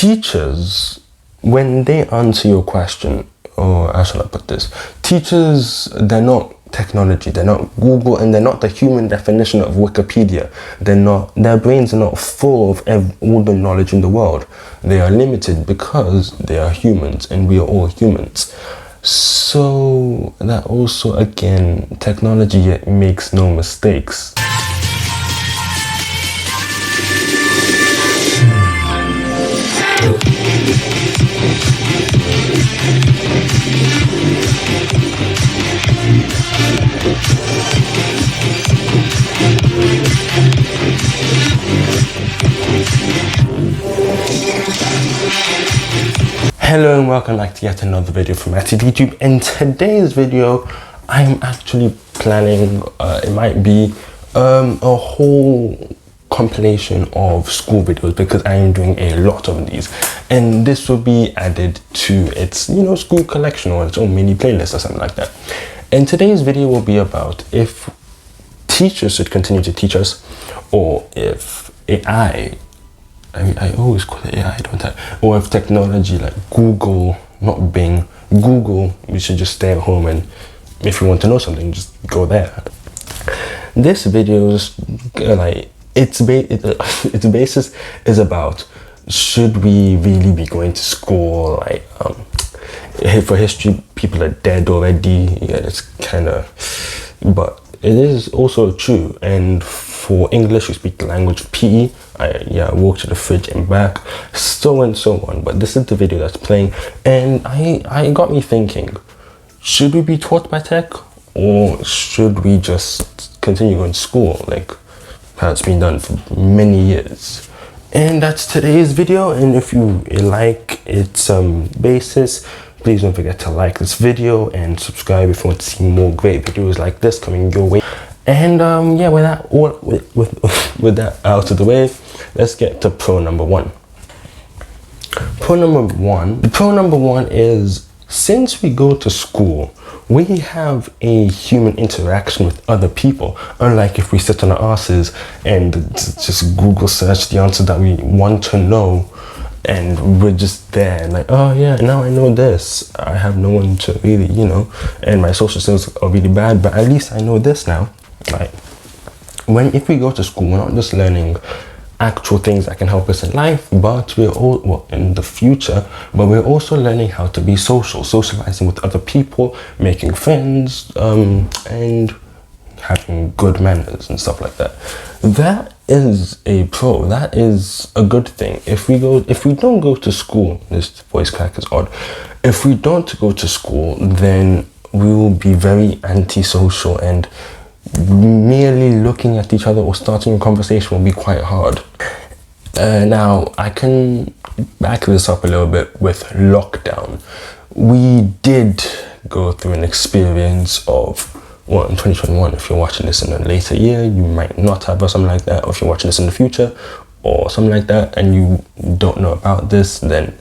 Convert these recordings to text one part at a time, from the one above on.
teachers, when they answer your question, or how shall I put this? Teachers, they're not technology, they're not Google, and they're not the human definition of Wikipedia. Their brains are not full of all the knowledge in the world. They are limited because they are humans, and we are all humans. So that also, again, technology makes no mistakes. Hello and welcome back to yet another video from Mattydtube. In today's video, I'm actually planning, it might be a whole compilation of school videos because I am doing a lot of these, and this will be added to its school collection or its own mini playlist or something like that. And today's video will be about if teachers should continue to teach us, or if AI, I always call it AI, don't I? Or if technology like Google, not Bing, Google, we should just stay at home, and if you want to know something, just go there. This video is like, its basis is about, should we really be going to school? Like, for history, people are dead already. Yeah, it's kind of, but it is also true. And for English, we speak the language of PE. I walk to the fridge and back, so and so on. But this is the video that's playing, and I got me thinking: should we be taught by tech, or should we just continue going to school like how it's been done for many years? And that's today's video. And if you like its basis, please don't forget to like this video and subscribe if you want to see more great videos like this coming your way. And yeah, with that out of the way, let's get to pro number one. Pro number one is, since we go to school, we have a human interaction with other people, unlike if we sit on our asses and just Google search the answer that we want to know, and we're just there and like, oh yeah, now I know this. I have no one to really, and my social skills are really bad, but at least I know this now. Like, if we go to school, we're not just learning actual things that can help us in life, but we're all, well, in the future, but we're also learning how to be socializing with other people, making friends, and having good manners and stuff like that. That is a pro. That is a good thing. If we don't go to school, this voice crack is odd. If we don't go to school, then we will be very antisocial, and merely looking at each other or starting a conversation will be quite hard. Now, I can back this up a little bit with lockdown. We did go through an experience of, well, in 2021, if you're watching this in a later year, you might not have or something like that, or if you're watching this in the future or something like that and you don't know about this, then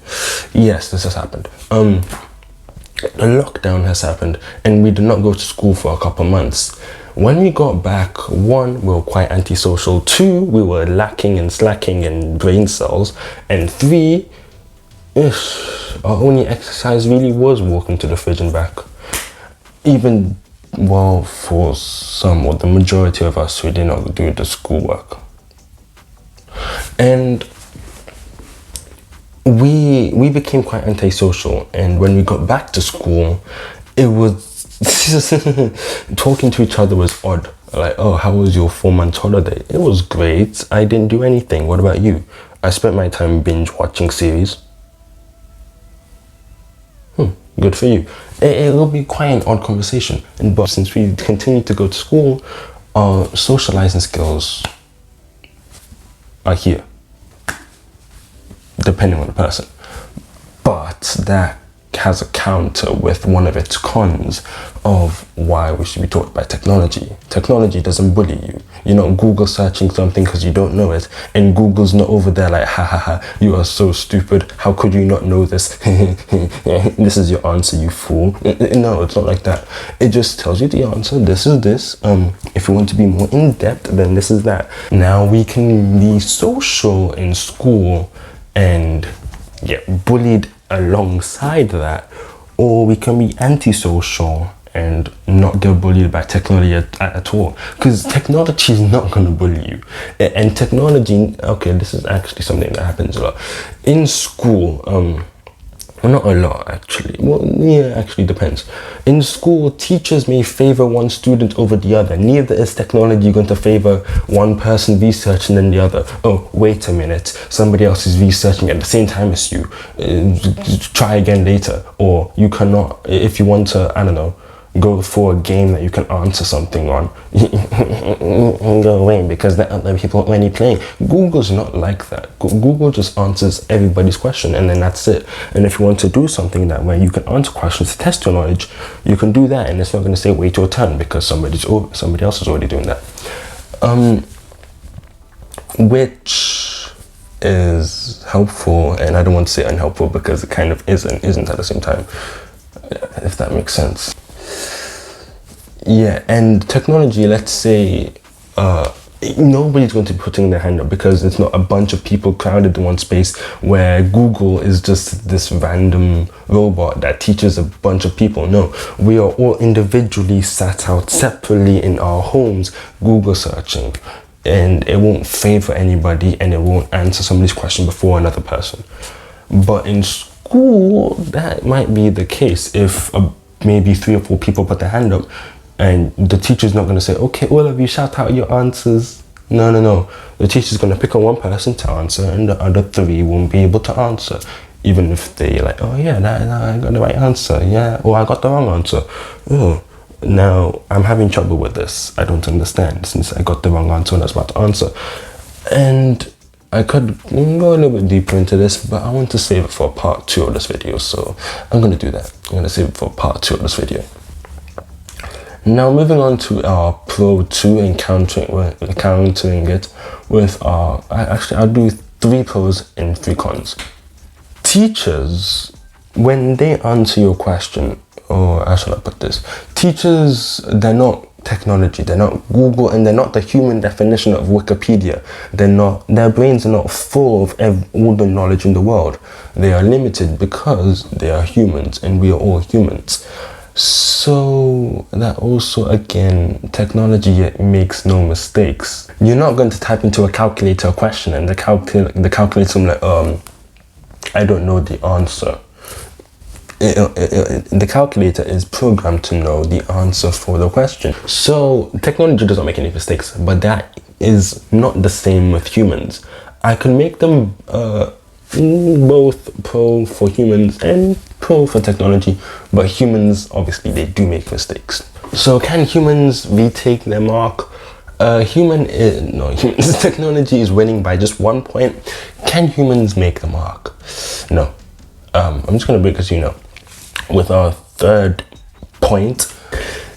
yes, this has happened. The lockdown has happened, and we did not go to school for a couple months. When we got back, one, we were quite antisocial. Two, we were lacking and slacking in brain cells. And three, our only exercise really was walking to the fridge and back. Even, well, for some, or the majority of us, we did not do the schoolwork. And we became quite antisocial. And when we got back to school, it was talking to each other was odd. Like, oh, how was your 4-month holiday? It was great. I didn't do anything. What about you? I spent my time binge watching series. Good for you. It will be quite an odd conversation. But since we continue to go to school, our socializing skills are here, depending on the person. But that has a counter with one of its cons of why we should be taught by technology. Technology doesn't bully you. You're not Google searching something because you don't know it, and Google's not over there like, ha ha ha, you are so stupid, how could you not know this? This is your answer, you fool. No, it's not like that. It just tells you the answer. This is this. If you want to be more in depth, then this is that. Now we can be social in school and get bullied alongside that, or we can be antisocial and not get bullied by technology at all, because technology is not going to bully you. And technology, okay, this is actually something that happens a lot in school. Well, not a lot actually. Well, yeah, actually depends. In school, teachers may favor one student over the other. Neither is technology going to favor one person researching than the other. Oh, wait a minute, somebody else is researching at the same time as you. Try again later. Or you cannot, if you want to, I don't know, go for a game that you can answer something on, go away because there are other people already playing. Google's not like that. Google just answers everybody's question and then that's it. And if you want to do something that way, you can answer questions to test your knowledge, you can do that, and it's not going to say wait your turn because somebody else is already doing that. Which is helpful, and I don't want to say unhelpful because it kind of isn't at the same time, if that makes sense. Yeah, and technology, let's say nobody's going to be putting their hand up because it's not a bunch of people crowded in one space where Google is just this random robot that teaches a bunch of people. No, we are all individually sat out separately in our homes Google searching, and it won't favor anybody and it won't answer somebody's question before another person. But in school, that might be the case if maybe 3 or 4 people put their hand up, and the teacher's not going to say, okay, all of you shout out your answers. No. The teacher's going to pick on one person to answer and the other 3 won't be able to answer. Even if they like, oh yeah, I got the right answer. Yeah, or I got the wrong answer. Oh, now I'm having trouble with this. I don't understand since I got the wrong answer and I was about to answer. And I could go a little bit deeper into this, but I want to save it for part 2 of this video. So I'm going to do that. I'm going to save it for part 2 of this video. Now moving on to our Pro 2 and countering it with our, I'll do 3 pros and 3 cons. Teachers, when they answer your question, or how should I put this? Teachers, they're not technology, they're not Google, and they're not the human definition of Wikipedia. Their brains are not full of all the knowledge in the world. They are limited because they are humans and we are all humans. So that also, again, technology makes no mistakes. You're not going to type into a calculator a question and the calculator will like, I don't know the answer. The calculator is programmed to know the answer for the question. So technology doesn't make any mistakes, but that is not the same with humans. I can make them both pro for humans and pro for technology, but humans, obviously, they do make mistakes. So can humans retake their mark? Technology is winning by just 1 point. Can humans make the mark? No. I'm just going to break it to you now. With our 3rd point,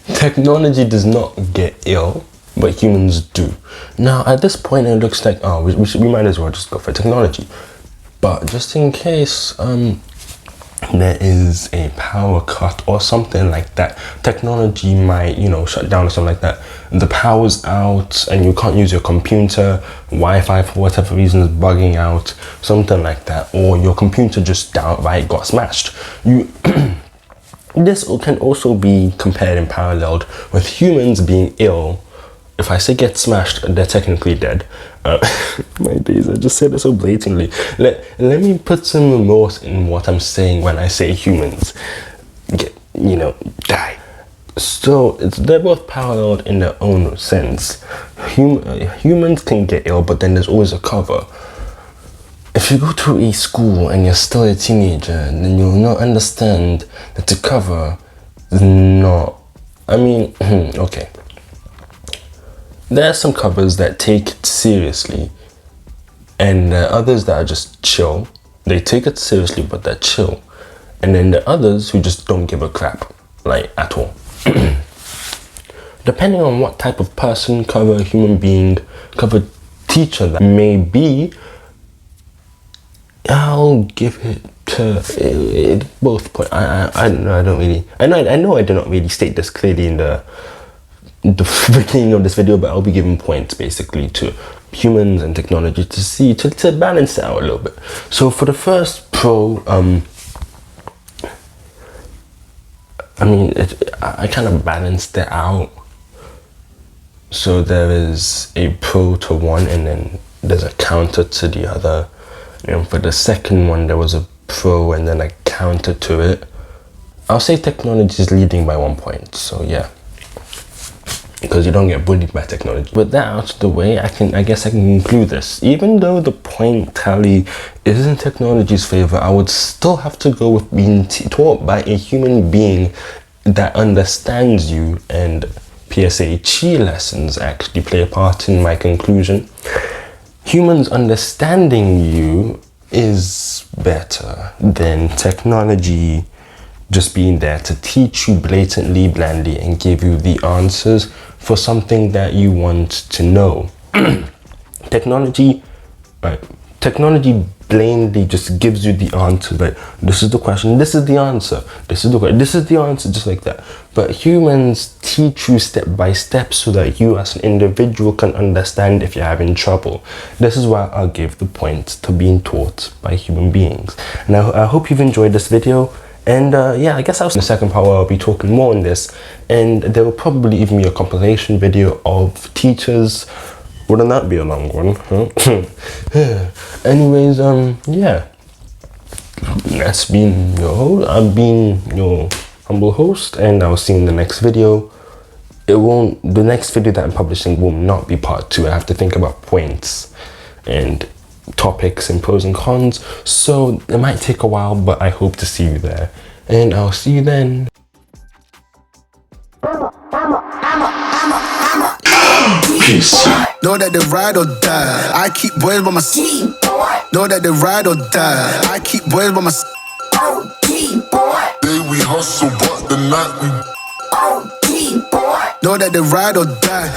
technology does not get ill, but humans do. Now, at this point, it looks like, we might as well just go for technology. But just in case there is a power cut or something like that, technology might, shut down or something like that. The power's out and you can't use your computer, Wi-Fi for whatever reason is bugging out, something like that, or your computer just downright got smashed. This can also be compared and paralleled with humans being ill. If I say get smashed, they're technically dead. My days, I just said it so blatantly. Let me put some remorse in what I'm saying when I say humans die. So they're both paralleled in their own sense. Humans can get ill, but then there's always a cover. If you go to a school and you're still a teenager, then you'll not understand that the cover is not, okay. There are some covers that take it seriously, and there are others that are just chill. They take it seriously, but they're chill. And then there are others who just don't give a crap, like at all. Depending on what type of person, cover, human being, cover teacher that may be, I'll give it to both points. I know I did not really state this clearly in the beginning of this video, but I'll be giving points basically to humans and technology to balance it out a little bit. So for the first pro. I mean, I kind of balanced it out. So there is a pro to one, and then there's a counter to the other. And for the second one, there was a pro and then a counter to it. I'll say technology is leading by 1 point. So yeah, because you don't get bullied by technology. With that out of the way, I guess I can conclude this. Even though the point tally is in technology's favor, I would still have to go with being taught by a human being that understands you, and PSA chi lessons actually play a part in my conclusion. Humans understanding you is better than technology just being there to teach you blatantly, blandly, and give you the answers for something that you want to know. Technology blatantly just gives you the answer, like, this is the question, this is the answer, this is the answer, just like that. But humans teach you step by step so that you as an individual can understand if you're having trouble. This is why I'll give the point to being taught by human beings. And I hope you've enjoyed this video. And yeah, I guess in the second part I'll be talking more on this, and there will probably even be a compilation video of teachers. Wouldn't that be a long one? Huh? Anyways, yeah, that's been your host. I've been your humble host, and I'll see you in the next video. The next video that I'm publishing will not be part 2. I have to think about points and topics and pros and cons, so it might take a while, but I hope to see you there, and I'll see you then. Peace. Know that they ride or die. I keep boys by my side. Know that they ride or die. I keep boys by my side. Day we hustle, but the night we. Know that they ride or die.